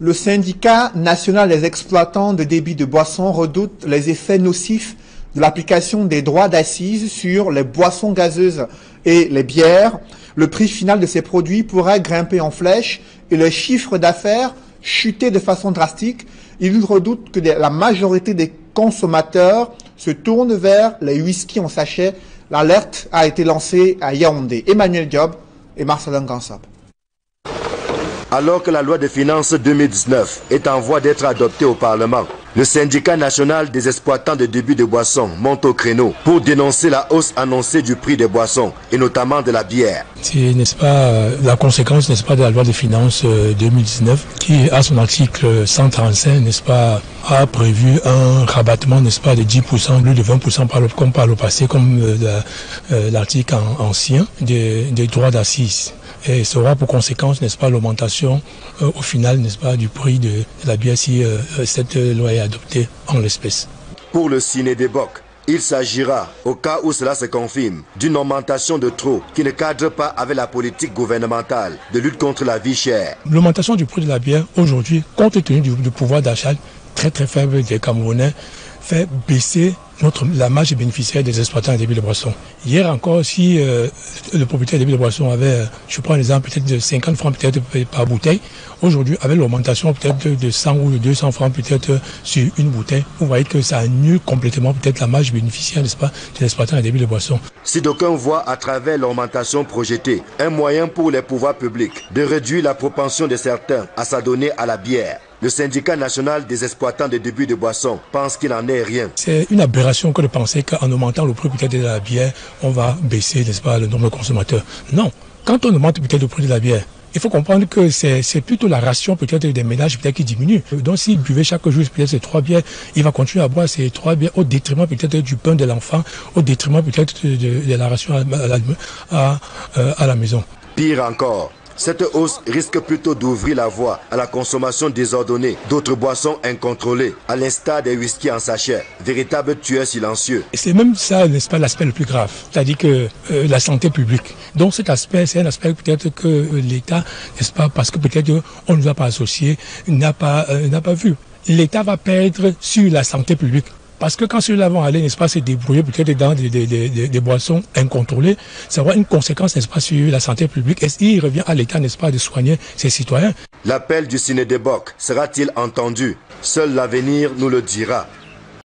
Le syndicat national des exploitants de débit de boissons redoute les effets nocifs de l'application des droits d'assises sur les boissons gazeuses et les bières. Le prix final de ces produits pourrait grimper en flèche et le chiffre d'affaires chuter de façon drastique. Il redoute que la majorité des consommateurs se tournent vers les whisky en sachet. L'alerte a été lancée à Yaoundé. Emmanuel Diop et Marcelin Gansab. Alors que la loi de finances 2019 est en voie d'être adoptée au Parlement, le syndicat national des exploitants de débit de boissons monte au créneau pour dénoncer la hausse annoncée du prix des boissons et notamment de la bière. C'est, n'est-ce pas, la conséquence, n'est-ce pas, de la loi de finances 2019 qui, à son article 135, n'est-ce pas, a prévu un rabattement, n'est-ce pas, de 10%, plus de 20% comme par le passé, comme l'article ancien des droits d'assises. Et ça aura pour conséquence, n'est-ce pas, l'augmentation au final, n'est-ce pas, du prix de la bière si cette loi est adoptée en l'espèce. Pour le Cinédéboc, il s'agira, au cas où cela se confirme, d'une augmentation de trop qui ne cadre pas avec la politique gouvernementale de lutte contre la vie chère. L'augmentation du prix de la bière aujourd'hui, compte tenu du pouvoir d'achat très très faible des Camerounais, fait baisser la marge bénéficiaire des exploitants de débit de boissons. Hier encore, si le propriétaire de débit de boissons avait, je prends l'exemple peut-être de 50 francs peut-être par bouteille, aujourd'hui avec l'augmentation peut-être de 100 ou de 200 francs peut-être sur une bouteille, vous voyez que ça annule complètement peut-être la marge bénéficiaire, n'est-ce pas, des exploitants de débit de boissons. Si d'aucuns voient à travers l'augmentation projetée un moyen pour les pouvoirs publics de réduire la propension de certains à s'adonner à la bière, le syndicat national des exploitants de débit de boissons pense qu'il n'en est rien. C'est une aberration que de penser qu'en augmentant le prix peut-être de la bière, on va baisser, n'est-ce pas, le nombre de consommateurs. Non, quand on augmente peut-être le prix de la bière, il faut comprendre que c'est plutôt la ration peut-être des ménages peut-être qui diminue. Donc s'il buvait chaque jour peut-être ces 3 bières, il va continuer à boire ces 3 bières au détriment peut-être du pain de l'enfant, au détriment peut-être de la ration à la maison. Pire encore, cette hausse risque plutôt d'ouvrir la voie à la consommation désordonnée d'autres boissons incontrôlées, à l'instar des whisky en sachet, véritables tueurs silencieux. Et c'est même ça, n'est-ce pas, l'aspect le plus grave, c'est-à-dire que la santé publique. Donc cet aspect, c'est un aspect peut-être que l'État, n'est-ce pas, parce que peut-être on ne nous a pas associés, n'a pas vu. L'État va perdre sur la santé publique. Parce que quand ceux-là vont aller, n'est-ce pas, se débrouiller peut-être dans des boissons incontrôlées, ça aura une conséquence, n'est-ce pas, sur la santé publique. Est-ce qu'il revient à l'État, n'est-ce pas, de soigner ses citoyens? L'appel du Cinédéboc sera-t-il entendu? Seul l'avenir nous le dira.